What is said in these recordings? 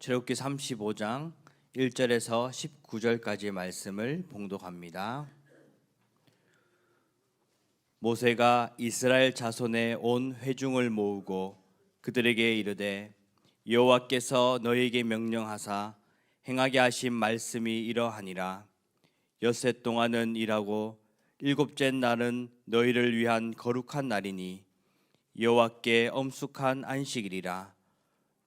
출애굽기 35장 1절에서 19절까지의 말씀을 봉독합니다. 모세가 이스라엘 자손의 온 회중을 모으고 그들에게 이르되 여호와께서 너희에게 명령하사 행하게 하신 말씀이 이러하니라. 엿새 동안은 일하고 일곱째 날은 너희를 위한 거룩한 날이니 여호와께 엄숙한 안식일이라.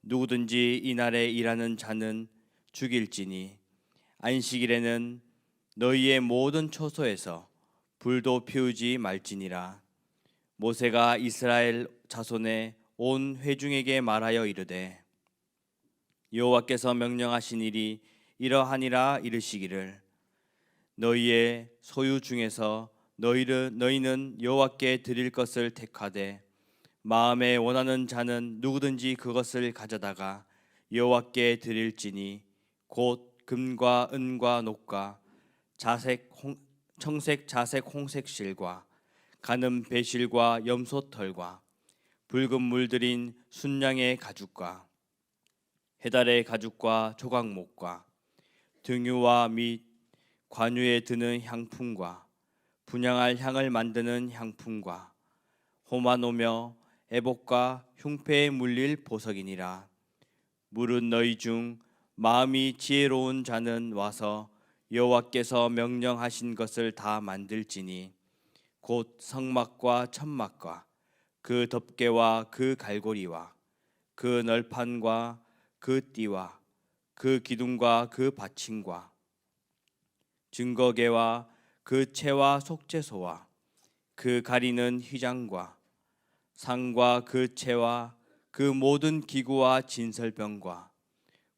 누구든지 이날에 일하는 자는 죽일지니 안식일에는 너희의 모든 초소에서 불도 피우지 말지니라. 모세가 이스라엘 자손의 온 회중에게 말하여 이르되 여호와께서 명령하신 일이 이러하니라 이르시기를 너희의 소유 중에서 너희는 여호와께 드릴 것을 택하되 마음에 원하는 자는 누구든지 그것을 가져다가 여호와께 드릴지니 곧 금과 은과 녹과 청색 자색 홍색 실과 가는 배실과 염소털과 붉은 물들인 순양의 가죽과 해달의 가죽과 조각목과 등유와 및 관유에 드는 향품과 분향할 향을 만드는 향품과 호마노며 애복과 흉패에 물릴 보석이니라. 물은 너희 중 마음이 지혜로운 자는 와서 여호와께서 명령하신 것을 다 만들지니 곧 성막과 천막과 그 덮개와 그 갈고리와 그 널판과 그 띠와 그 기둥과 그 받침과 증거계와 그 채와 속죄소와 그 가리는 휘장과 상과 그 채와 그 모든 기구와 진설병과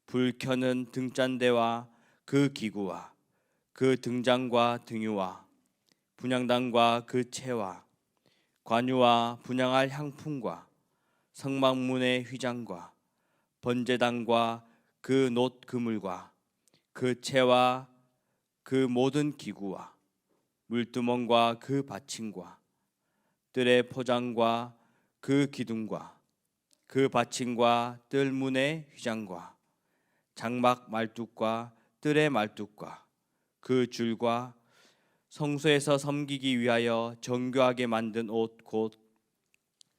불 켜는 등잔대와 그 기구와 그 등장과 등유와 분향단과 그 채와 관유와 분향할 향품과 성막문의 휘장과 번제단과 그 놋 그물과 그 채와 그 모든 기구와 물두멍과 그 받침과 뜰의 포장과 그 기둥과 그 받침과 뜰문의 휘장과 장막 말뚝과 뜰의 말뚝과 그 줄과 성소에서 섬기기 위하여 정교하게 만든 옷 곧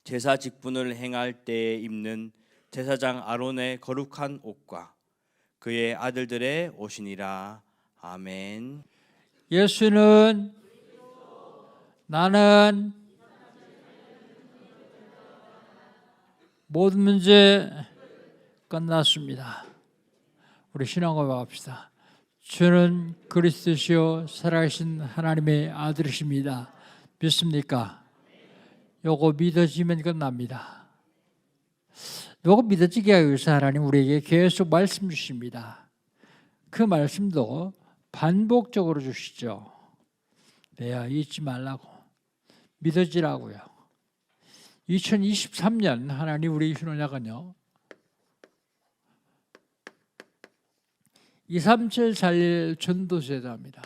제사 직분을 행할 때에 입는 제사장 아론의 거룩한 옷과 그의 아들들의 옷이니라. 아멘. 예수는 나는 모든 문제 끝났습니다. 우리 신앙 고백합시다. 주는 그리스도시요 살아계신 하나님의 아들이십니다. 믿습니까? 요거 믿어지면 끝납니다. 요거 믿어지게 하기 위해서 하나님 우리에게 계속 말씀 주십니다. 그 말씀도 반복적으로 주시죠. 내야 잊지 말라고, 믿어지라고요. 2023년 하나님 우리 신혼약은요 23741 전도제도입니다.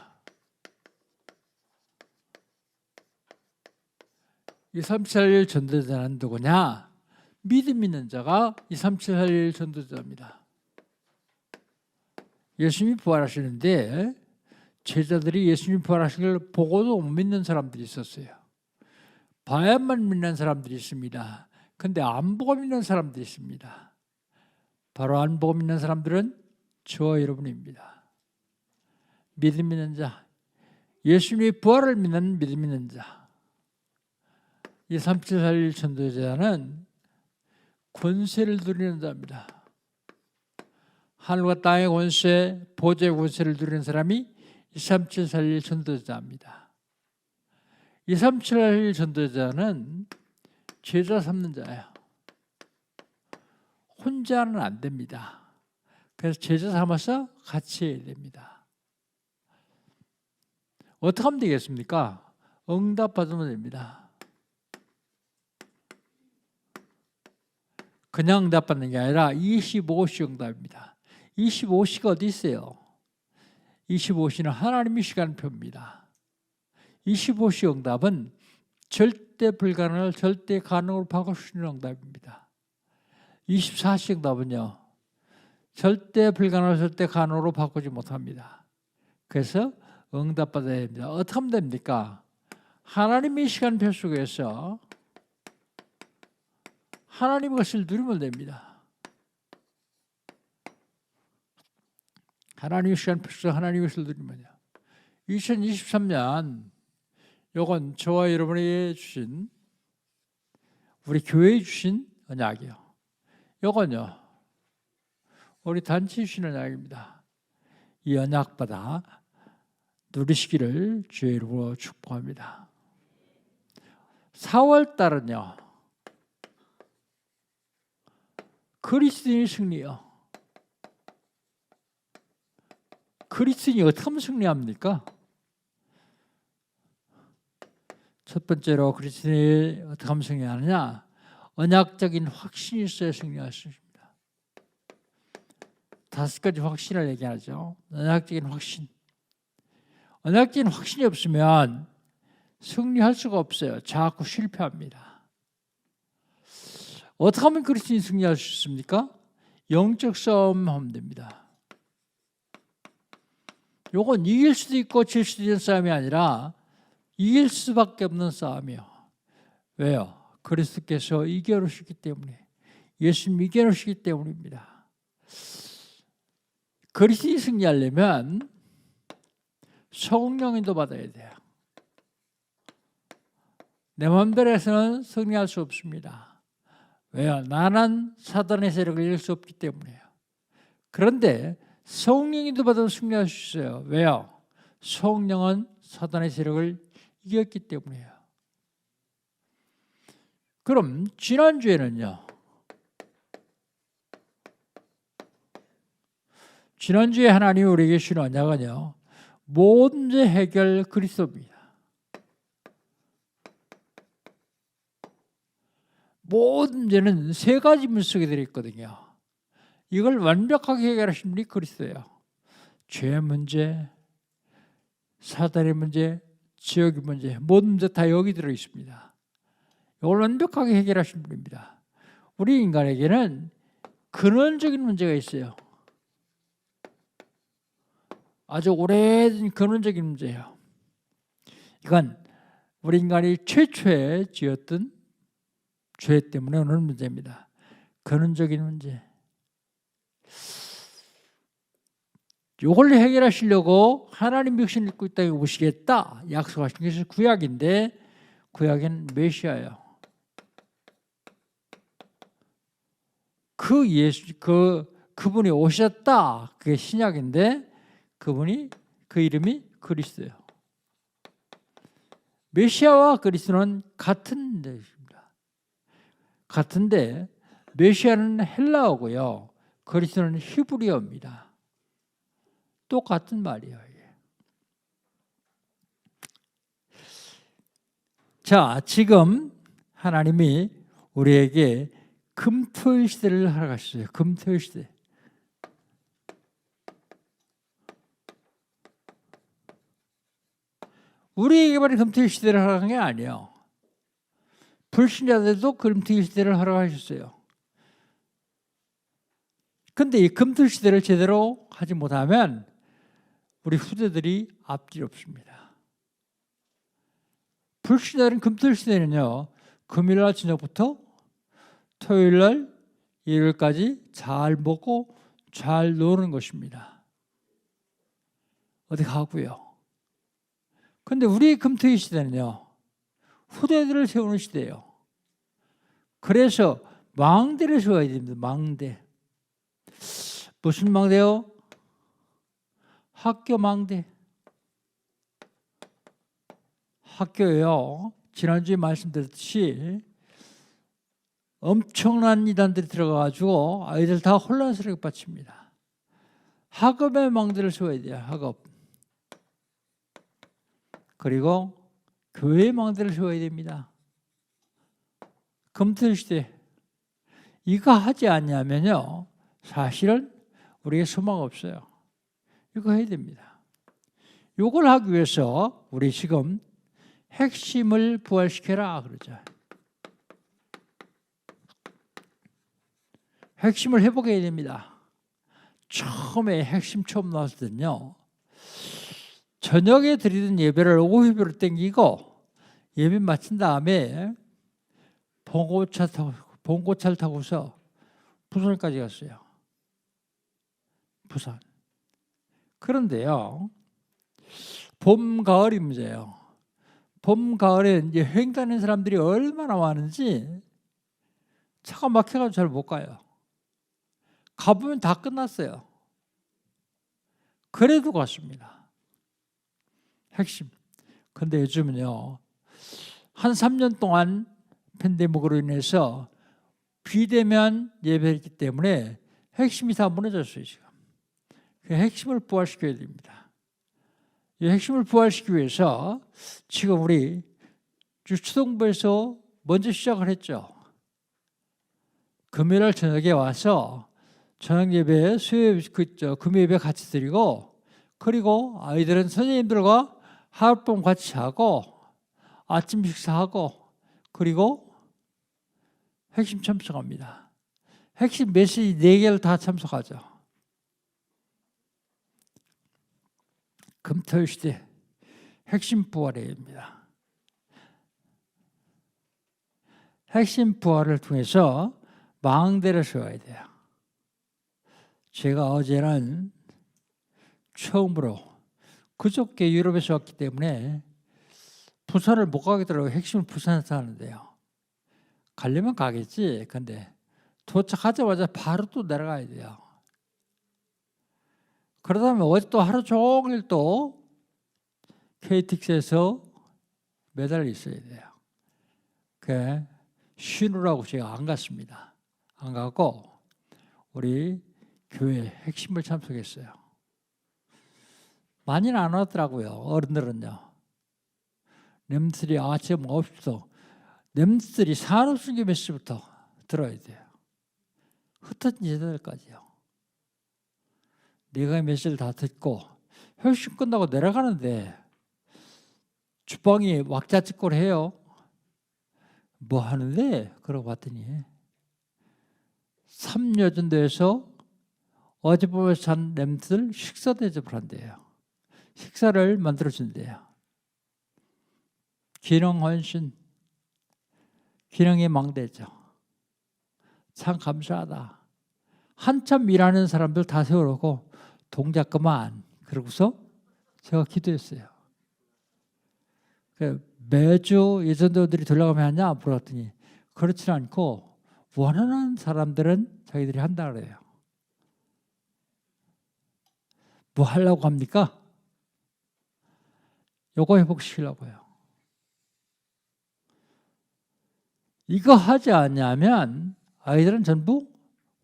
23741 전도제도는 누구냐? 믿음 있는 자가 23741 전도제도입니다. 예수님이 부활하시는데 제자들이 예수님이 부활하신 걸 보고도 못 믿는 사람들이 있었어요. 봐야만 믿는 사람들이 있습니다. 그런데 안 보고 믿는 사람들이 있습니다. 바로 안 보고 믿는 사람들은 저와 여러분입니다. 믿음 있는 자, 예수님의 부활을 믿는 믿음 있는 자. 이 3741 전도자는 권세를 누리는 자입니다. 하늘과 땅의 권세, 보좌의 권세를 누리는 사람이 23741 전도자입니다. 23741 전도자는 제자 삼는 자예요. 혼자는 안 됩니다. 그래서 제자 삼아서 같이 해야 됩니다. 어떻게 하면 되겠습니까? 응답 받으면 됩니다. 그냥 응답 받는 게 아니라 25시 응답입니다. 25시가 어디 있어요? 25시는 하나님의 시간표입니다. 25시 응답은 절대 불가능을 절대 가능으로 바꿔주시는 응답입니다. 24시 응답은요 절대 불가능을 절대 가능으로 바꾸지 못합니다. 그래서 응답받아야 됩니다. 어떻게 하면 됩니까? 하나님의 시간표 속에서 하나님의 것을 누리면 됩니다. 하나님의 시간표 속에서 하나님의 것을 누리면요. 2023년 요건 저와 여러분에게 주신, 우리 교회에 주신 언약이요. 요건요, 우리 단체에 주신 언약입니다. 이 언약받아 누리시기를 주의 이름으로 축복합니다. 4월 달은요, 그리스도인의 승리요. 그리스도인이 어떻게 하면 승리합니까? 첫 번째로 그리스도인이 어떻게 하면 승리하느냐? 언약적인 확신이 있어야 승리할 수 있습니다. 5가지 확신을 얘기하죠. 언약적인 확신. 언약적인 확신이 없으면 승리할 수가 없어요. 자꾸 실패합니다. 어떻게 하면 그리스도인이 승리할 수 있습니까? 영적 싸움 하면 됩니다. 요건 이길 수도 있고 질 수도 있는 싸움이 아니라 이길 수밖에 없는 싸움이요. 왜요? 그리스도께서 이겨놓으시기 때문에, 예수님 이겨놓으시기 때문입니다. 그리스도인이 승리하려면 성령인도 받아야 돼요. 내 마음대로 해서는 승리할 수 없습니다. 왜요? 나는 사단의 세력을 이길 수 없기 때문에요. 그런데 성령인도 받아도 승리할 수 있어요. 왜요? 성령은 사단의 세력을 이겼기 때문이에요. 그럼 지난주에는요, 지난주에 하나님이 우리에게 주신 언약은요, 모든 문제 해결 그리스도입니다. 모든 문제는 3가지 문석에 들어있거든요. 이걸 완벽하게 해결하신 분이 그리스도예요. 죄의 문제, 사단의 문제, 지역의 문제, 모든 문제 다 여기 들어있습니다. 이걸 완벽하게 해결하신 분입니다. 우리 인간에게는 근원적인 문제가 있어요. 아주 오래된 근원적인 문제예요. 이건 우리 인간이 최초에 지었던 죄 때문에 오는 문제입니다. 근원적인 문제. 이걸 해결하시려고 하나님 육신을 입고 이 땅에 오시겠다 약속하신 것이 구약인데, 구약은 메시아예요. 그분이 오셨다, 그게 신약인데, 그 이름이 그리스도예요. 메시아와 그리스도는 같은 데입니다. 같은데 메시아는 헬라어고요, 그리스도는 히브리어입니다. 똑같은 말이에요. 이게. 자, 지금 하나님이 우리에게 금토일 시대를 허락하셨어요. 금토일 시대. 우리에게만 금토일 시대를 허락한 게 아니에요. 불신자들도 금토일 시대를 허락하셨어요. 근데 이 금토일 시대를 제대로 하지 못하면 우리 후대들이 앞길 없습니다. 불신자들은 금토일 시대는요, 금요일날 저녁부터 토요일날 일요일까지 잘 먹고 잘 노는 것입니다. 어디 가고요. 근데 우리 금토일 시대는요, 후대들을 세우는 시대예요. 그래서 망대를 세워야 됩니다. 망대. 무슨 망대요? 학교 망대. 학교예요. 지난주에 말씀드렸듯이 엄청난 이단들이 들어가가지고 아이들 다 혼란스럽게 빠집니다. 학업의 망대를 세워야 돼요. 학업. 그리고 교회의 망대를 세워야 됩니다. 금토일 시대. 이거 하지 않냐면요, 사실은 우리에게 소망 없어요. 이거 해야 됩니다. 이걸 하기 위해서 우리 지금 핵심을 부활시켜라 그러죠. 핵심을 회복해야 됩니다. 처음에 핵심 처음 나왔을 때는요. 저녁에 드리던 예배를 오후로 땡기고 예배 마친 다음에 봉고차를 타고서 부산까지 갔어요. 부산. 그런데요. 봄, 가을이 문제예요. 봄, 가을에 이제 여행 다니는 사람들이 얼마나 많은지 차가 막혀가지고 잘 못 가요. 가보면 다 끝났어요. 그래도 갔습니다. 핵심. 근데 요즘은요. 한 3년 동안 팬데믹으로 인해서 비대면 예배했기 때문에 핵심이 다 무너졌어요. 지금. 그 핵심을 부활시켜야 됩니다. 이 핵심을 부활시키기 위해서 지금 우리 추동부에서 먼저 시작을 했죠. 금요일 저녁에 와서 저녁 예배, 금요 예배 같이 드리고, 그리고 아이들은 선생님들과 하룻밤 같이 하고 아침 식사하고, 그리고 핵심 참석합니다. 핵심 메시지 4개를 다 참석하죠. 금토일 시대 핵심 부활회입니다. 핵심 부활을 통해서 망대를 세워야 돼요. 제가 어제는 처음으로 그저께 유럽에서 왔기 때문에 부산을 못 가겠더라고요. 핵심은 부산에서 하는데요. 가려면 가겠지. 근데 도착하자마자 바로 또 내려가야 돼요. 그러다면 어제 또 하루 종일 또 KTX에서 매달려 있어야 돼요. 그 쉬느라고 제가 안 갔습니다. 안 가고 우리 교회 핵심을 참석했어요. 많이는 안 왔더라고요. 어른들은요. 냄새들이 아침 9시부터 냄새들이 산업순교 몇 시부터 들어야 돼요. 흩어진 제자들까지요. 네가 메시지를 다 듣고 회식 끝나고 내려가는데 주방이 왁자지껄해요. 뭐 하는데? 그러고 봤더니 삼여전도에서 어젯밤에 잔 냄새를 식사 대접을 한대요. 식사를 만들어준대요. 기능 헌신, 기능의 망대죠. 참 감사하다. 한참 일하는 사람들 다 세워놓고 동작 그만. 그러고서 제가 기도했어요. 매주 예전도들이 들어가면 하냐 물었더니 그렇지 않고 원하는 사람들은 자기들이 한다 그래요. 뭐 하려고 합니까? 요거 회복시키려고요. 이거 하지 않냐면 아이들은 전부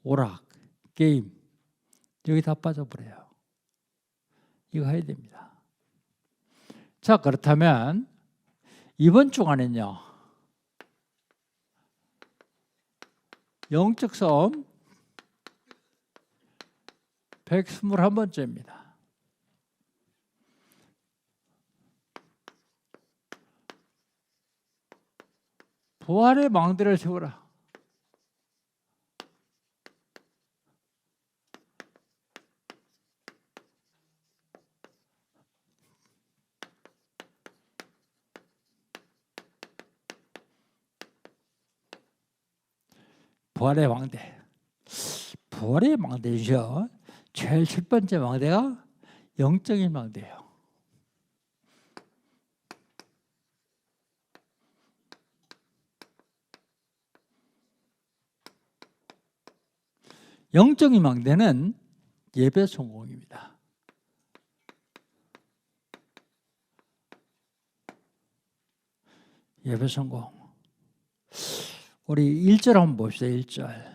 오락, 게임 여기 다 빠져버려요. 이거 해야 됩니다. 자, 그렇다면 이번 주간은요. 영적 싸움 121번째입니다. 부활의 망대를 세우라. 부활의 망대. 부활의 망대죠. 제일 첫 번째 망대가 영적인 망대예요. 영적인 망대는 예배 성공입니다. 예배 성공. 우리 1절 한번 봅시다. 1절.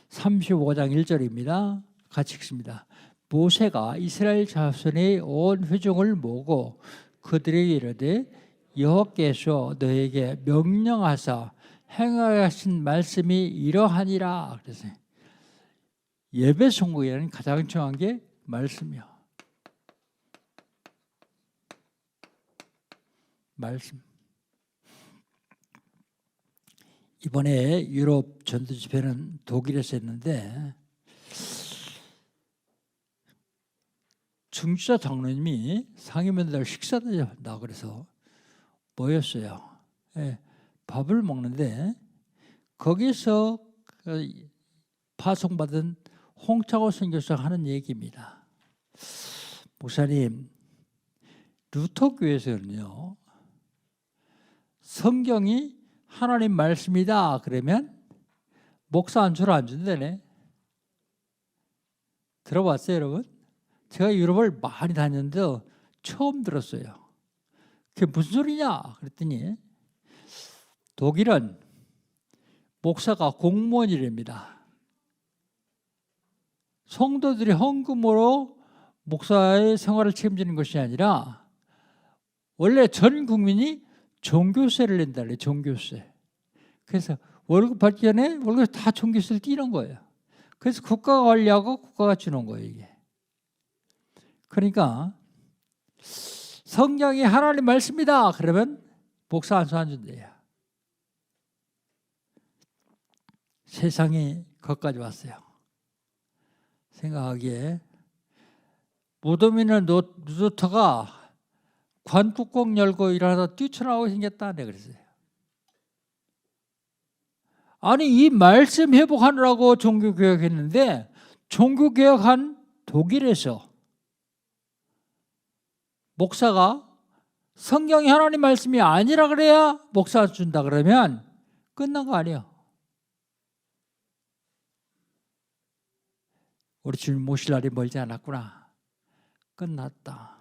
35장 1절입니다. 같이 읽습니다. 모세가 이스라엘 자손의 온 회중을 모으고 그들에게 이르되 여호와께서 너에게 명령하사 행하게 하신 말씀이 이러하니라. 그래서 예배 성공에는 가장 중요한 게 말씀이요. 말씀. 이번에 유럽 전도 집회는 독일에서 했는데 중지자 장로님이 상임원들 식사를 한다 그래서 모였어요. 예, 밥을 먹는데 거기서 파송받은 홍창호 선교사가 하는 얘기입니다. 목사님, 루터교에서는요, 성경이 하나님 말씀이다 그러면 목사 안수를 안 준다네. 들어봤어요, 여러분? 제가 유럽을 많이 다녔는데 처음 들었어요. 그게 무슨 소리냐 그랬더니 독일은 목사가 공무원이랍니다. 성도들이 헌금으로 목사의 생활을 책임지는 것이 아니라 원래 전 국민이 종교세를 낸다래. 종교세. 그래서 월급 받기 전에 월급 다 종교세를 띄는 거예요. 그래서 국가가 관리하고 국가가 주는 거예요, 이게. 그러니까 성경이 하나님 말씀이다 그러면 목사 안수 안 준대요. 세상이 거기까지 왔어요. 생각하기에 무덤 있는 루터가 관뚜껑 열고 일하다 뛰쳐나오게 생겼다 내가 그랬어요. 아니 이 말씀 회복하느라고 종교개혁했는데 종교개혁한 독일에서 목사가 성경이 하나님 말씀이 아니라 그래야 목사 준다 그러면 끝난 거 아니에요. 우리 주님 모실 날이 멀지 않았구나. 끝났다.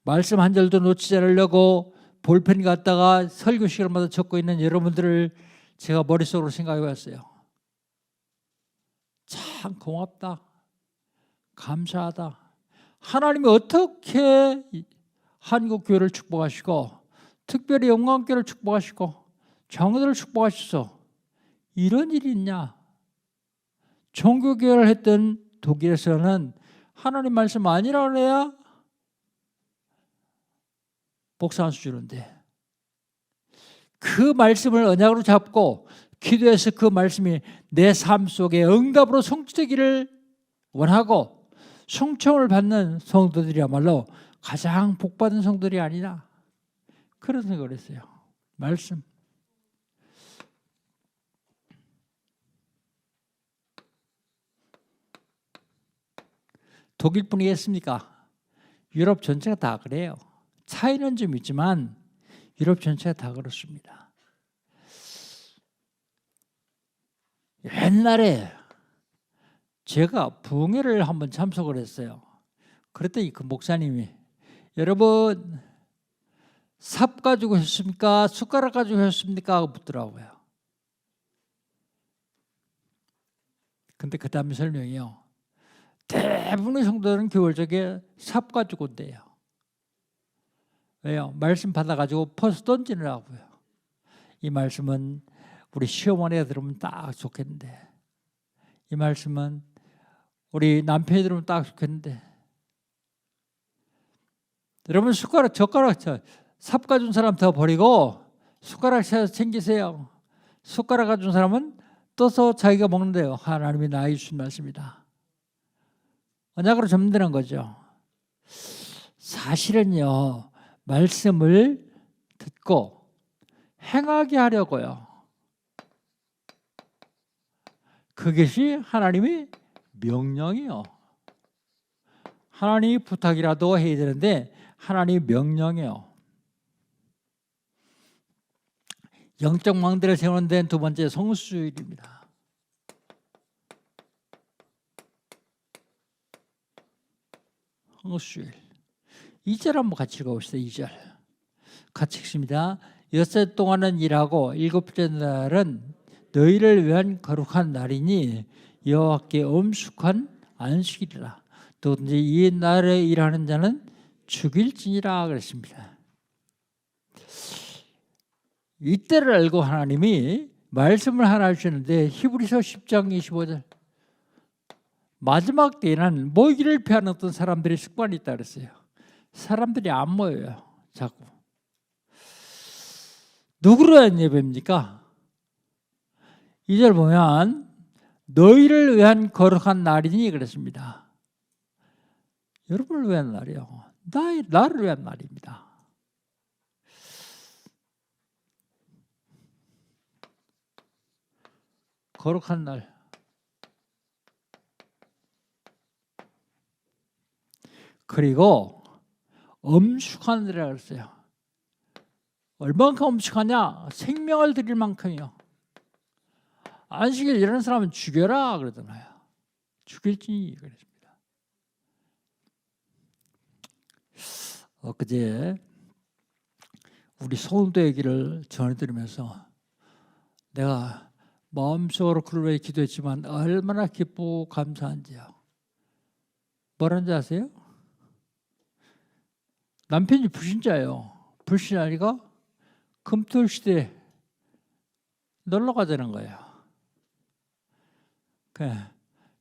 말씀 한 절도 놓치지 않으려고 볼펜 갖다가 설교 시간마다 적고 있는 여러분들을 제가 머릿속으로 생각해 봤어요. 참 고맙다. 감사하다. 하나님이 어떻게 한국교회를 축복하시고 특별히 영광교회를 축복하시고 장로들을 축복하셔서 이런 일이 있냐. 종교개혁을 했던 독일에서는 하나님 말씀 아니라 그래야 목사 안수 주는데 그 말씀을 언약으로 잡고 기도해서 그 말씀이 내 삶 속에 응답으로 성취되기를 원하고 성청을 받는 성도들이야말로 가장 복받은 성도들이 아니냐 그런 생각을 했어요. 말씀. 독일뿐이겠습니까? 유럽 전체가 다 그래요. 차이는 좀 있지만 유럽 전체가 다 그렇습니다. 옛날에 제가 부흥회를 한번 참석을 했어요. 그랬더니 그 목사님이 여러분 삽 가지고 하셨습니까? 숟가락 가지고 하셨습니까? 하고 묻더라고요. 근데 그 다음에 설명이요. 대부분의 성도들은 교회적에 삽 가지고 온대요. 왜요? 말씀 받아가지고 퍼서 던지느라고요. 이 말씀은 우리 시어머니가 들으면 딱 좋겠는데 이 말씀은 우리 남편이 들으면 딱 좋겠는데 여러분 숟가락 젓가락 삽 가진 사람 더 버리고 숟가락 챙기세요. 숟가락 가진 사람은 떠서 자기가 먹는데요. 하나님이 나에게 주신 말씀이다. 언약으로 접는다는 거죠. 사실은요. 말씀을 듣고 행하게 하려고요. 그것이 하나님의 명령이요. 하나님이 부탁이라도 해야 되는데 하나님의 명령이요. 영적 망대를 세우는 데는 두 번째 성수주일입니다. 성수주일. 2절 한번 같이 읽어봅시다. 2절 같이 읽습니다. 6살 동안은 일하고 7째 날은 너희를 위한 거룩한 날이니 여호와께 엄숙한 안식일이라. 누구든지 이 날에 일하는 자는 죽일지니라 그랬습니다. 이때를 알고 하나님이 말씀을 하나 주시는데 히브리서 10장 25절 마지막 때에는 모이기를 피하는 어떤 사람들의 습관이 있다 그랬어요. 사람들이 안 모여요. 자꾸. 누구로 한 예배입니까? 2절 보면 너희를 위한 거룩한 날이니 그랬습니다. 여러분을 위한 날이요. 나를 위한 날입니다. 거룩한 날. 그리고 엄숙한 날이라고 했어요. 얼만큼 엄숙하냐? 생명을 드릴 만큼이요. 안식일 이런 사람은 죽여라 그러잖아요. 죽일지 그랬습니다. 엊그제 우리 성도 얘기를 전해드리면서 내가 마음속으로 그를 위해 기도했지만 얼마나 기쁘고 감사한지요. 뭐라는지 아세요? 남편이 불신자예요. 불신자니까 금토일 시대에 놀러 가자는 거예요.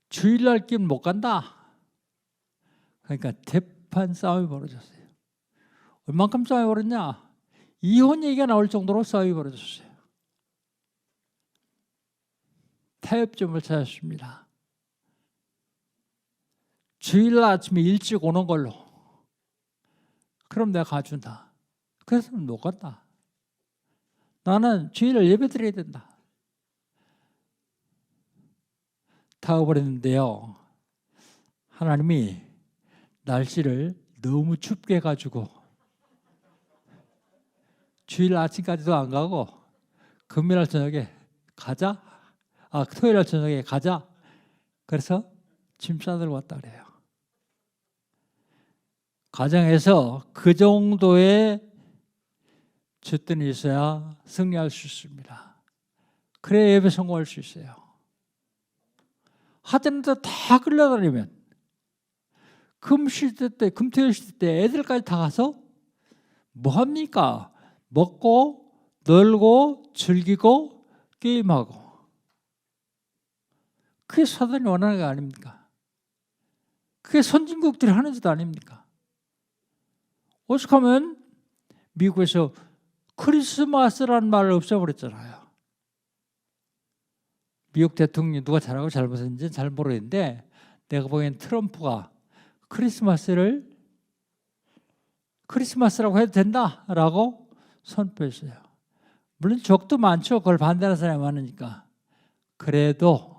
주일날 끼면 못 간다. 그러니까 대판 싸움이 벌어졌어요. 얼만큼 싸움이 벌었냐? 이혼 얘기가 나올 정도로 싸움이 벌어졌어요. 타협점을 찾았습니다. 주일날 아침에 일찍 오는 걸로. 그럼 내가 가준다. 그래서 못 간다. 나는 주일날 예배 드려야 된다. 타워버렸는데요. 하나님이 날씨를 너무 춥게 해가지고 주일 아침까지도 안 가고 금요일 저녁에 가자. 토요일 저녁에 가자. 그래서 짐 싸들고 왔다 그래요. 가정에서 그 정도의 죗돈이 있어야 승리할 수 있습니다. 그래야 예배 성공할 수 있어요. 하찮은데 다 끌려다니면 금시대 때, 금토일 시대 때 애들까지 다 가서 뭐합니까? 먹고 놀고 즐기고 게임하고. 그게 사단이 원하는 게 아닙니까? 그게 선진국들이 하는 짓 아닙니까? 오죽하면 미국에서 크리스마스라는 말을 없애버렸잖아요. 미국 대통령이 누가 잘하고 잘못했는지 잘 모르겠는데 내가 보기엔 트럼프가 크리스마스라고 해도 된다라고 선포했어요. 물론 적도 많죠. 그걸 반대하는 사람이 많으니까. 그래도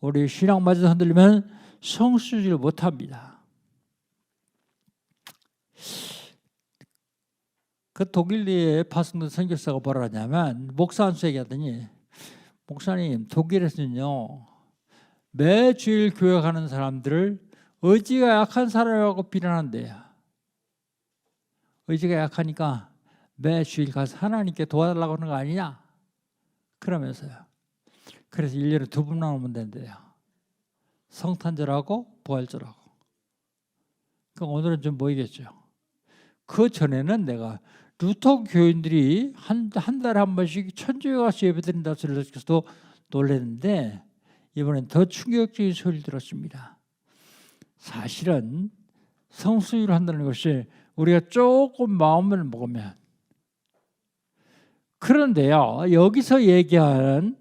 우리 신앙마저 흔들리면 성수지를 못합니다. 그 독일의 파승돈 선교사가 뭐라 하냐면 목사 한 수 얘기하더니 목사님 독일에서는요 매주일 교회 가는 사람들을 의지가 약한 사람이라고 비난한대요. 의지가 약하니까 매주일 가서 하나님께 도와달라고 하는 거 아니냐 그러면서요. 그래서 1년에 2번만 오면 된대요. 성탄절하고 부활절하고. 그러니까 오늘은 좀 보이겠죠. 그 전에는 내가 루터 교인들이 한 달에 한 번씩 천주교 가서 예배드린다 소리를 듣고서 놀랐는데 이번엔 더 충격적인 소리를 들었습니다. 사실은 성수유를 한다는 것이 우리가 조금 마음을 먹으면 그런데요 여기서 얘기하는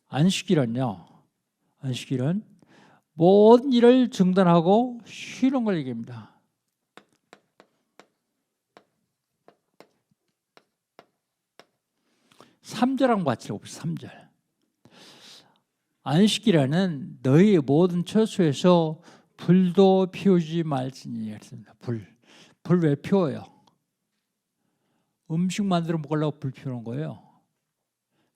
안식일은 모든 일을 중단하고 쉬는 걸 얘기합니다. (3절하고) 같이 읽어보세요. 3절. 안식일에는 너희 모든 처소에서 불도 피우지 말지니 했습니다. 불 왜 피워요? 음식 만들어 먹으려고 불 피우는 거예요.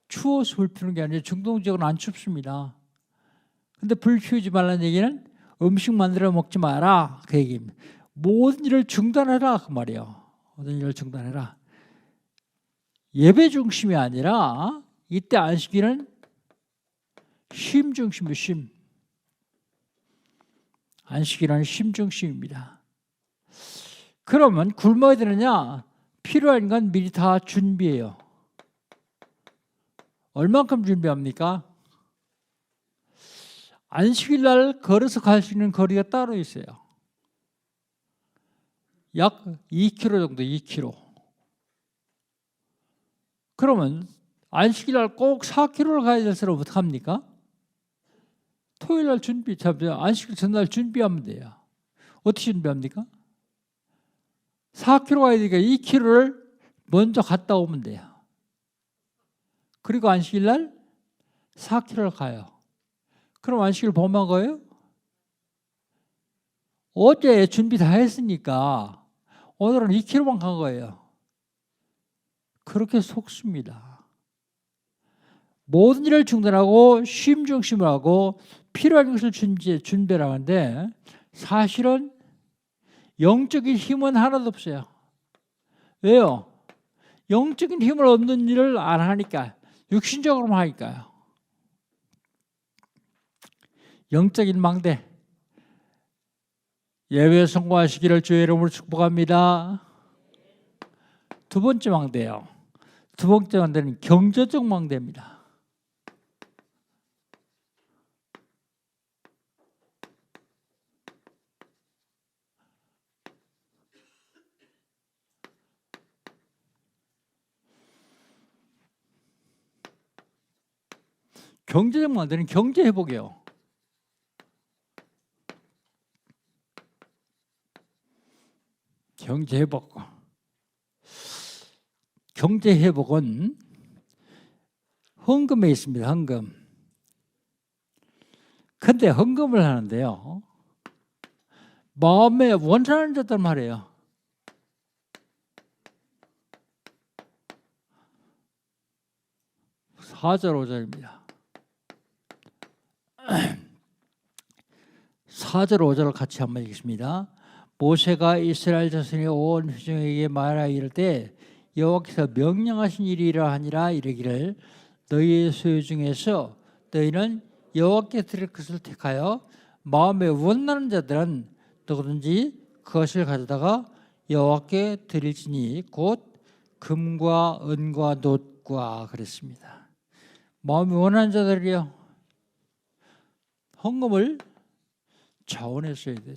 추워서 불 피우는 게 아니라 중동 지역은 안 춥습니다. 근데 불 피우지 말라는 얘기는 음식 만들어 먹지 마라 그 얘기입니다. 모든 일을 중단해라 그 말이에요. 모든 일을 중단해라. 예배 중심이 아니라 이때 안식일은 쉼 중심이에요. 쉼. 안식일은 쉼 중심입니다. 그러면 굶어야 되느냐? 필요한 건 미리 다 준비해요. 얼만큼 준비합니까? 안식일 날 걸어서 갈 수 있는 거리가 따로 있어요. 약 2km 정도, 2km. 그러면 안식일 날 꼭 4km를 가야 될 사람은 어떡합니까? 토요일 날 안식 전날 준비하면 돼요. 어떻게 준비합니까? 4km 가야 되니까 2km를 먼저 갔다 오면 돼요. 그리고 안식일 날 4km를 가요. 그럼 안식일 뭐 먹어요? 어제 준비 다 했으니까 오늘은 2km만 간 거예요. 그렇게 속습니다. 모든 일을 중단하고 쉼 중심을 하고 필요한 것을 준비를 하는데 사실은 영적인 힘은 하나도 없어요. 왜요? 영적인 힘을 얻는 일을 안 하니까, 육신적으로만 하니까요. 영적인 망대, 예배 성공하시기를 주의 이름으로 축복합니다. 두 번째 망대요. 두 번째 망대는 경제적 망대입니다. 경제적 망대는 경제 회복이에요. 경제 회복. 경제 회복은 헌금에 있습니다. 헌금. 근데 헌금을 하는데요. 마음에 원하는 자들 말이에요. 사절 5절입니다. 4절 5절을 같이 한번 읽겠습니다. 모세가 이스라엘 자손의 온 회중에게 말하여 이를 때 여호와께서 명령하신 일이라 하니라. 이르기를 너희의 소유 중에서 너희는 여호와께 드릴 것을 택하여 마음에 원하는 자들은 누구든지 그것을 가져다가 여호와께 드릴지니 곧 금과 은과 놋과 그랬습니다. 마음에 원하는 자들이요. 헌금을 자원에 써야 돼요.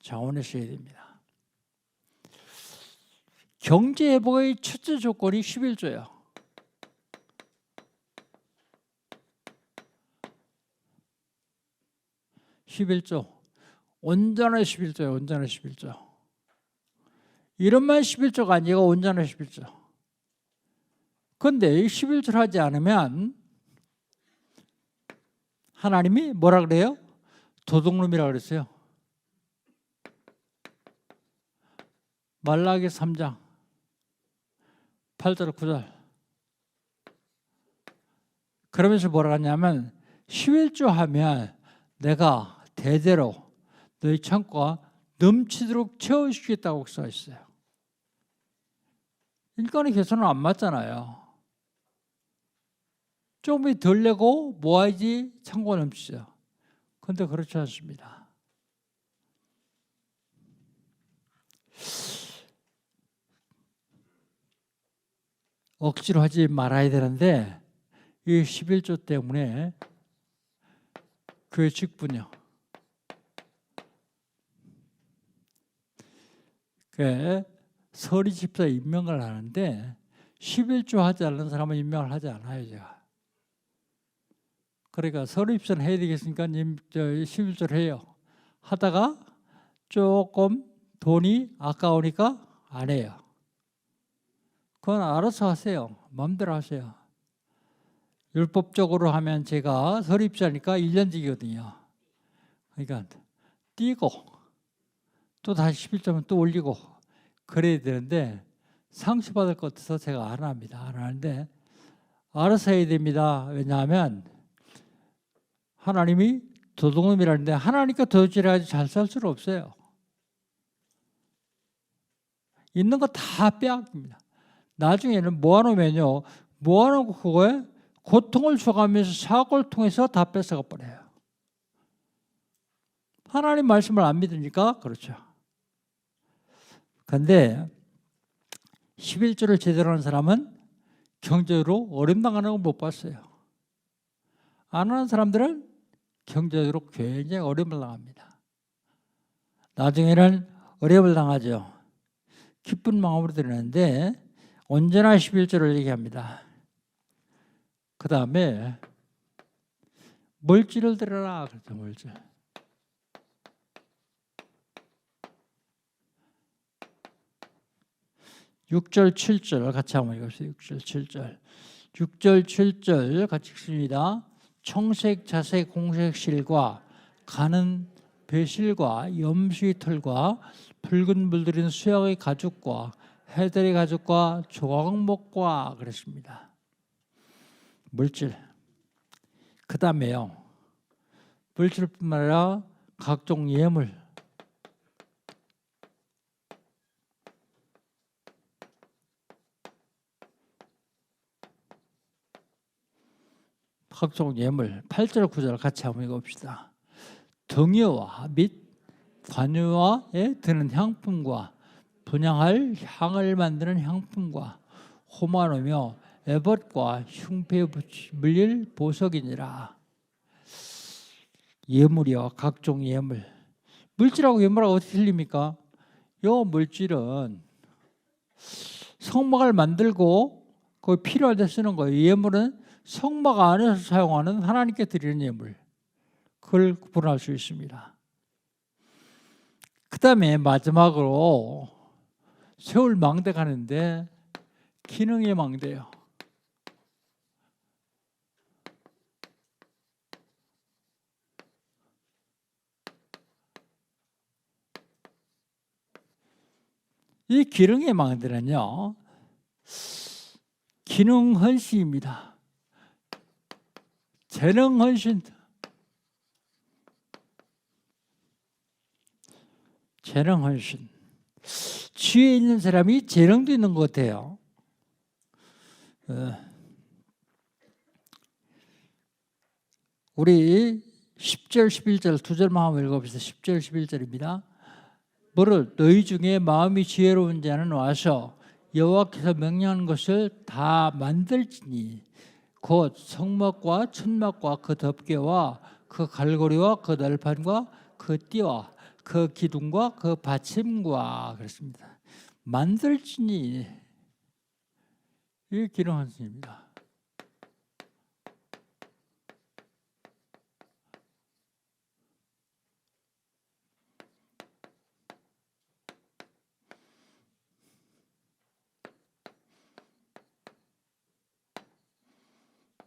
자원에 써야 됩니다. 경제 회복의 첫째 조건이 11조예요. 11조. 온전한 11조예요. 온전한 11조. 이름만 11조가 아니고 온전한 11조. 그런데 이 11조를 하지 않으면 하나님이 뭐라 그래요? 도둑놈이라 그랬어요. 말라기 3장 8절 9절. 그러면서 뭐라 하냐면 11조 하면 내가 대대로 너희 창고가 넘치도록 채워주겠다고 써 있어요. 인간의 계산은 안 맞잖아요. 조금 덜 내고 모아야지 창고가 넘치죠. 그런데 그렇지 않습니다. 억지로 하지 말아야 되는데 이 11조 때문에 교회 직분이요. 서리 집사 임명을 하는데 11조 하지 않는 사람은 임명을 하지 않아요. 제가. 그러니까 서리 집사는 해야 되겠으니까 11조를 해요. 하다가 조금 돈이 아까우니까 안 해요. 그건 알아서 하세요. 마음대로 하세요. 율법적으로 하면 제가 서립자니까 1년직이거든요. 그러니까 뛰고 또 다시 11점은 또 올리고 그래야 되는데 상처받을 것 같아서 제가 안 합니다. 안 하는데 알아서 해야 됩니다. 왜냐하면 하나님이 도둑놈이라는데 하나님과 도둑질해야지 잘 살 수는 없어요. 있는 거 다 빼앗깁니다. 나중에는 모아놓으면요. 모아놓고 그거에 고통을 줘가면서 사고를 통해서 다 뺏어가 버려요. 하나님 말씀을 안 믿으니까 그렇죠. 그런데 11조를 제대로 하는 사람은 경제적으로 어림당하는 걸 못 봤어요. 안 하는 사람들은 경제적으로 굉장히 어려움을 당합니다. 나중에는 어려움을 당하죠. 기쁜 마음으로 드리는데 언제나 11조를 얘기합니다. 그 다음에 물질을 드려라. 그렇죠. 물질. 육 절 7절 같이 한번 읽어보세요. 6절 7절. 6절 7절 같이 읽습니다. 청색 자색 공색 실과 가는 배실과 염수의 털과 붉은 물들인 수양의 가죽과 해달의 가죽과 조각목과 그랬습니다. 물질. 그 다음에요. 물질뿐만 아니라 각종 예물. 각종 예물. 8절 9절 같이 한번 읽어봅시다. 등유와 및 관유와에 드는 향품과 분향할 향을 만드는 향품과 호마노며 에봇과 흉패에 물릴 보석이니라. 예물이요. 각종 예물. 물질하고 예물하고 어떻게 틀립니까? 요 물질은 성막을 만들고 거기 필요할 때 쓰는 거예요. 예물은 성막 안에서 사용하는 하나님께 드리는 예물. 그걸 구분할 수 있습니다. 그 다음에 마지막으로 세울 망대 가는데 기능의 망대예요. 이 기능의 망대는요, 기능 헌신입니다. 재능 헌신. 재능 헌신. 지혜 있는 사람이 재능도 있는 것 같아요. 우리 10절 11절 두 절만 한번 읽어봅시다. 10절 11절입니다. 무릇 너희 중에 마음이 지혜로운 자는 와서 여호와께서 명령한 것을 다 만들지니 곧 성막과 천막과 그 덮개와 그 갈고리와 그 널판과 그 띠와 그 기둥과 그 받침과 그렇습니다. 만들지니 이 기능 헌신입니다.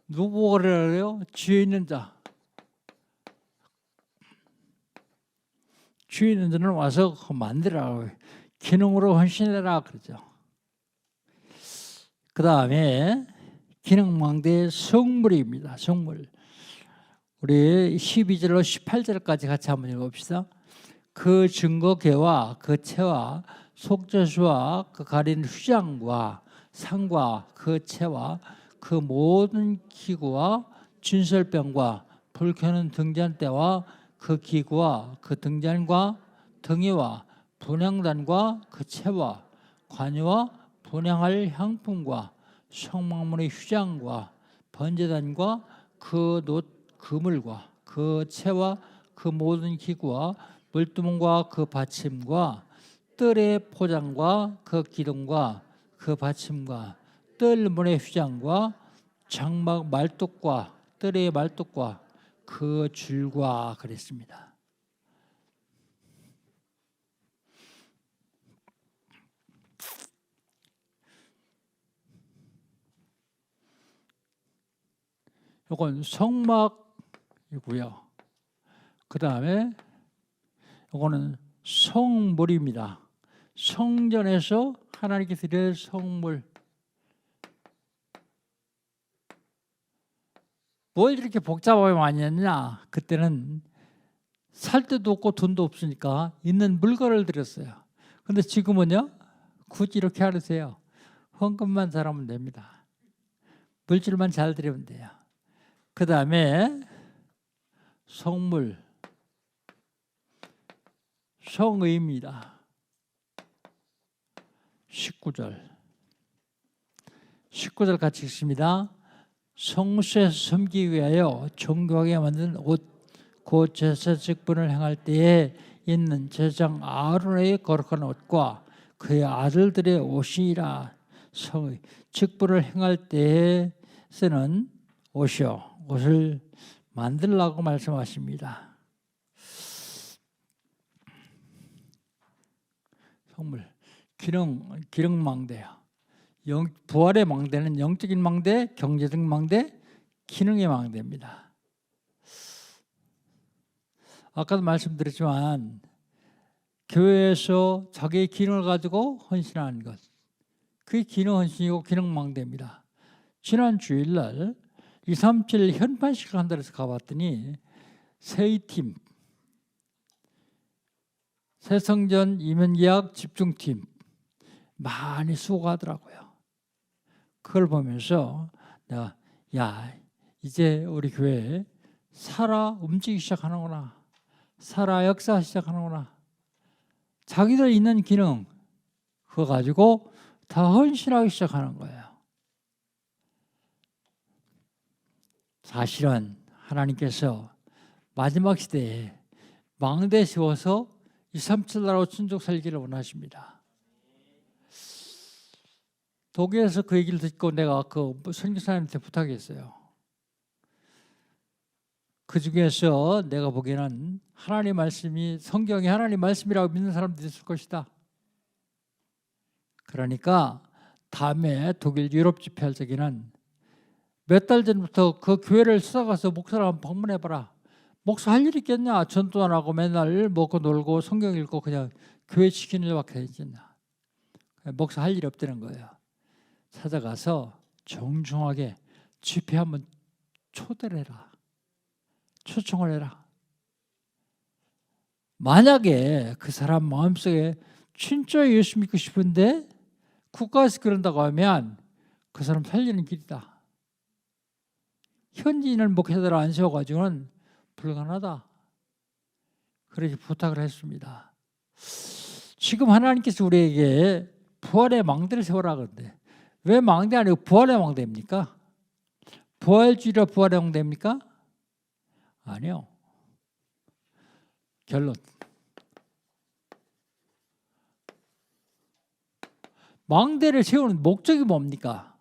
누구 그래요? 지혜 있는 자. 지혜 있는 자는 와서 만들라고 기능으로 헌신해라 그러죠. 그 다음에 기능망대의 성물입니다. 성물. 우리 12절로 18절까지 같이 한번 읽어봅시다. 그 증거궤와 그 채와 속죄수와 그 가린 휘장과 상과 그 채와 그 모든 기구와 진설병과 불 켜는 등잔대와 그 기구와 그 등잔과 등이와 분향단과 그 채와 관유와 분향할 향품과 성막문의 휘장과 번제단과 그 그물과 그 채와 그 모든 기구와 물두멍과 그 받침과 뜰의 포장과 그 기둥과 그 받침과 뜰문의 휘장과 장막 말뚝과 뜰의 말뚝과 그 줄과 그랬습니다. 이건 성막이고요. 그 다음에 이거는 성물입니다. 성전에서 하나님께 드릴 성물. 뭘 이렇게 복잡하게 많이 했냐? 그때는 살 데도 없고 돈도 없으니까 있는 물건을 드렸어요. 근데 지금은요, 굳이 이렇게 하세요. 헌금만 잘하면 됩니다. 물질만 잘 드리면 돼요. 그 다음에 성물, 성의입니다. 19절 같이 읽습니다. 성수에서 섬기기 위하여 정교하게 만든 옷, 곧 제사 직분을 행할 때에 있는 제사장 아론의 거룩한 옷과 그의 아들들의 옷이라. 직분을 행할 때에 쓰는 옷이요, 옷을 만들라고 말씀하십니다. 성물, 기능 망대요. 부활의 망대는 영적인 망대, 경제적 망대, 기능의 망대입니다. 아까도 말씀드렸지만 교회에서 자기의 기능을 가지고 헌신하는 것, 그게 기능 헌신이고 기능 망대입니다. 지난 주일날 237 현판식 한다고 해서 가봤더니 세이팀, 새성전 이면계약 집중팀 많이 수고하더라고요. 그걸 보면서 내가 이제 우리 교회 살아 움직이기 시작하는구나. 살아 역사하기 시작하는구나. 자기들 있는 기능 그거 가지고 다 헌신하기 시작하는 거예요. 사실은 하나님께서 마지막 시대에 망대 세워서 237 나라로 천국 살기를 원하십니다. 독일에서 그 얘기를 듣고 내가 그 선교사님한테 부탁했어요. 그 중에서 내가 보기에는 하나님 말씀이 성경이 하나님 말씀이라고 믿는 사람들이 있을 것이다. 그러니까 다음에 독일 유럽 집회할 적에는 몇 달 전부터 그 교회를 찾아가서 목사를 한번 방문해봐라. 목사 할 일 있겠냐? 전도 안 하고 맨날 먹고 놀고 성경 읽고 그냥 교회 지키는 일밖에 하지 않나. 목사 할 일 없다는 거예요. 찾아가서 정중하게 집회 한번 초대를 해라. 초청을 해라. 만약에 그 사람 마음속에 진짜 예수 믿고 싶은데 국가에서 그런다고 하면 그 사람 살리는 길이다. 현지인을 목회자로 안 세워가지고는 불가능하다. 그래서 부탁을 했습니다. 지금 하나님께서 우리에게 부활의 망대를 세우라 그러는데 왜 망대 아니고 부활의 망대입니까? 부활주의라 부활의 망대입니까? 아니요. 결론. 망대를 세우는 목적이 뭡니까?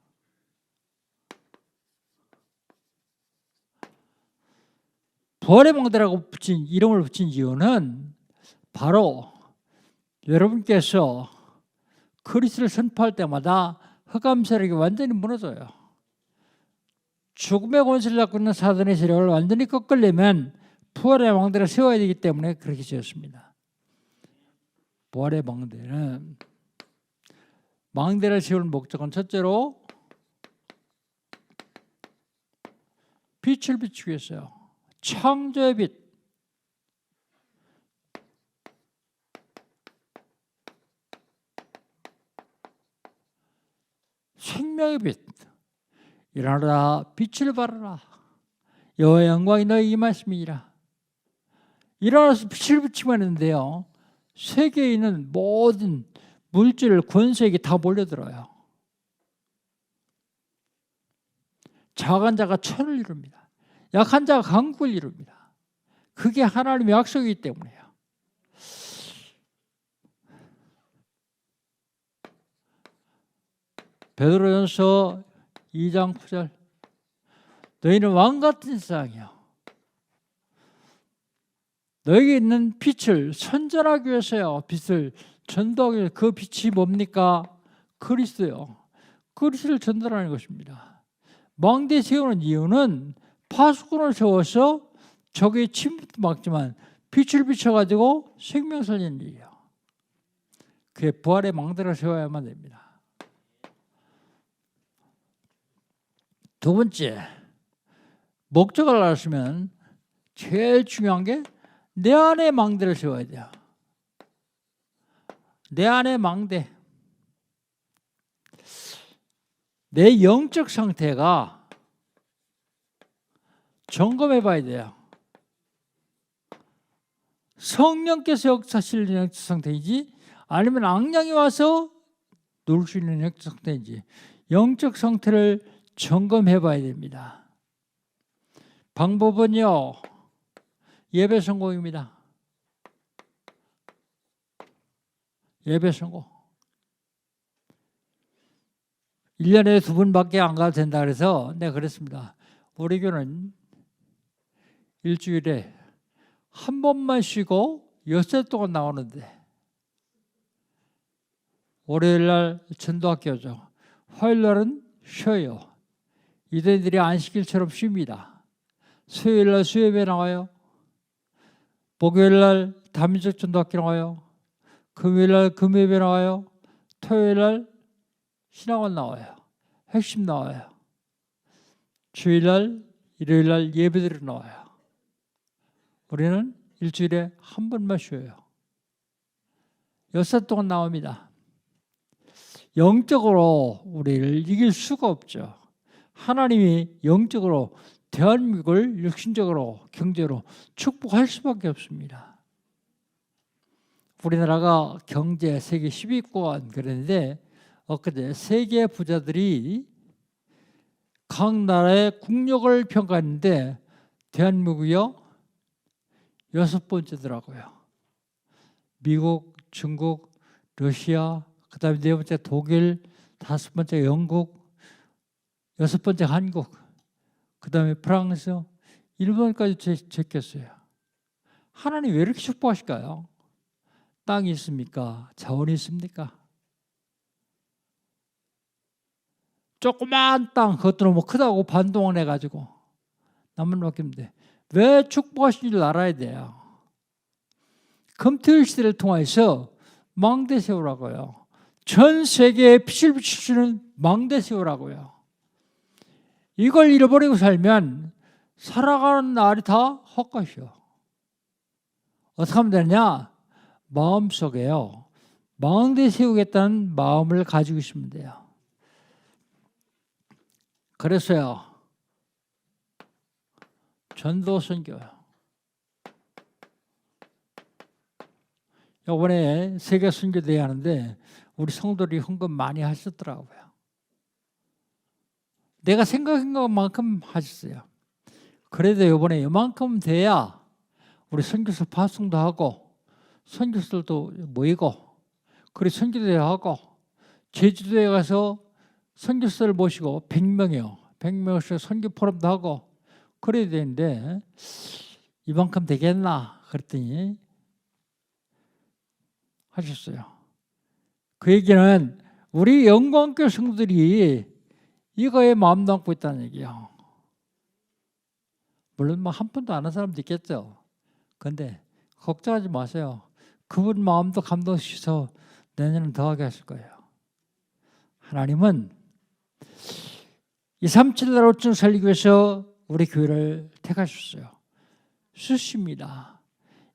부활의 망대라고 이름을 붙인 이유는 바로 여러분께서 그리스도를 선포할 때마다 흑암 세력이 완전히 무너져요. 죽음의 권세를 갖고 있는 사단의 세력을 완전히 꺾으려면 부활의 망대를 세워야 되기 때문에 그렇게 지었습니다. 부활의 망대는 망대를 세우는 목적은 첫째로 빛을 비추기 위해서요. 창조의 빛. 생명의 빛. 일어나라 빛을 발하라. 여호와의 영광이 너희 임하심이니라. 일어나서 빛을 비추면 하는데요. 세계에 있는 모든 물질, 권세에게 다 몰려들어요. 작은 자가 천을 이룹니다. 약한 자가 강국을 이룹니다. 그게 하나님의 약속이기 때문에요. 베드로전서 2장 9절 너희는 왕같은 세상이요 너에게 있는 빛을 선전하기 위해서요. 빛을 전도하기 위해서 그 빛이 뭡니까? 그리스도요. 그리스도를 전달하는 것입니다. 망대 세우는 이유는 파수꾼을 세워서 적의 침입도 막지만 빛을 비춰가지고 생명 살리는 일이에요. 그게 부활의 망대를 세워야만 됩니다. 두 번째, 목적을 알았으면 제일 중요한 게 내 안에 망대를 세워야 돼요. 내 안에 망대. 내 영적 상태가 점검해 봐야 돼요. 성령께서 역사하시는 영적 상태인지 아니면 악령이 와서 놀 수 있는 영적 상태인지 영적 상태를 점검해 봐야 됩니다. 방법은요. 예배 성공입니다. 예배 성공. 1년에 2번밖에 안 가도 된다 그래서 내가 그랬습니다. 우리 교는 일주일에 한 번만 쉬고 6살 동안 나오는데 월요일 날 전도학교죠. 화요일 날은 쉬어요. 유대인들이 안식일처럼 쉽니다. 수요일 날 수요예배 나와요. 목요일 날 다민족 전도학교 나와요. 금요일 날 금요예배 나와요. 토요일 날 신학원 나와요. 핵심 나와요. 주일 날 일요일 날 예배들이 나와요. 우리는 일주일에 한 번만 쉬어요. 6살 동안 나옵니다. 영적으로 우리를 이길 수가 없죠. 하나님이 영적으로 대한민국을 육신적으로 경제로 축복할 수밖에 없습니다. 우리나라가 경제 세계 10위권 그랬는데 엊그제 세계 부자들이 각 나라의 국력을 평가했는데 대한민국이요 6번째더라고요. 미국, 중국, 러시아, 그 다음에 4번째 독일, 5번째 영국, 6번째 한국, 그 다음에 프랑스, 일본까지 제꼈어요. 하나님 왜 이렇게 축복하실까요? 땅이 있습니까? 자원이 있습니까? 조그만 땅, 그것도 너무 크다고 반동을 해가지고 남은 맡기면 왜 축복하신 줄 알아야 돼요. 금토일 시대를 통해서 망대 세우라고요. 전 세계에 빛을 비추시는 망대 세우라고요. 이걸 잃어버리고 살면 살아가는 날이 다 헛것이요. 어떻게 하면 되냐? 마음속에요. 망대 세우겠다는 마음을 가지고 있으면 돼요. 그래서요. 전도 선교요. 이번에 세계 선교대회 하는데 우리 성도들이 헌금 많이 하셨더라고요. 내가 생각한 것만큼 하셨어요. 그래도 이번에 이만큼 돼야 우리 선교사 파송도 하고 선교사들도 모이고 그리고 선교대회 하고 제주도에 가서 선교사를 모시고 100명이요. 100명씩 선교 포럼도 하고 그래야 되는데 이만큼 되겠나 그랬더니 하셨어요. 그 얘기는 우리 영광교회 성도들이 이거에 마음 담고 있다는 얘기예요. 물론 뭐 한 푼도 안 한 사람도 있겠죠. 그런데 걱정하지 마세요. 그분 마음도 감동시켜서 내년은 더하게 하실 거예요. 하나님은 237 나라 5천 살리기 위해서 우리 교회를 택하셨어요. 수십니다.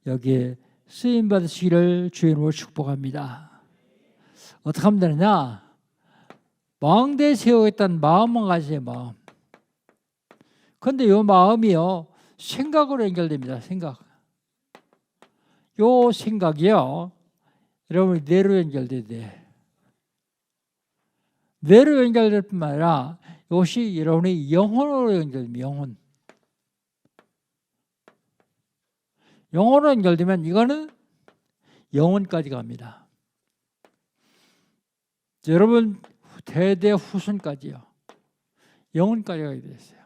여기에 쓰임 받으시기를 주의 이름으로 축복합니다. 어떻게 하면 되느냐? 망대 세우겠다는 마음만 가지세요. 마음. 그런데 이 마음이요 생각으로 연결됩니다. 생각. 요 생각이요 여러분 뇌로 연결돼야 돼. 뇌로 연결될 뿐만 아니라 이것이 여러분의 영혼으로 연결됩니다. 영혼. 영혼으로 연결되면 이거는 영혼까지 갑니다. 여러분 대대 후손까지요. 영혼까지 가게 됐어요.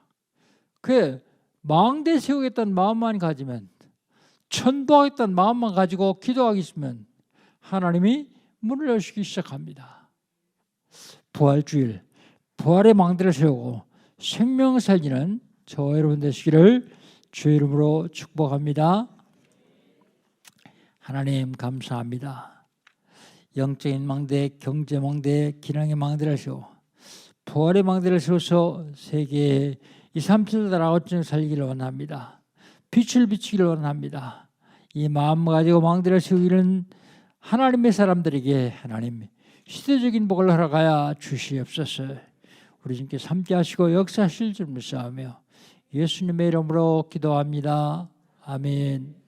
그 망대 세우겠다는 마음만 가지면 천도하겠다는 마음만 가지고 기도하겠으면 하나님이 문을 여시기 시작합니다. 부활주일, 부활의 망대를 세우고 생명 살리는 저와 여러분 되시기를 주의 이름으로 축복합니다. 하나님 감사합니다. 영적인 망대, 경제 망대, 기능의 망대를 세워 부활의 망대를 세워서 세계에 237 나라 어쩌 살리기를 원합니다. 빛을 비추기를 원합니다. 이 마음 가지고 망대를 세우기는 하나님의 사람들에게 하나님 시대적인 복을 허락하여 주시옵소서. 우리 주님께서 함께 하시고 역사하실 줄 믿사오며 예수님의 이름으로 기도합니다. 아멘.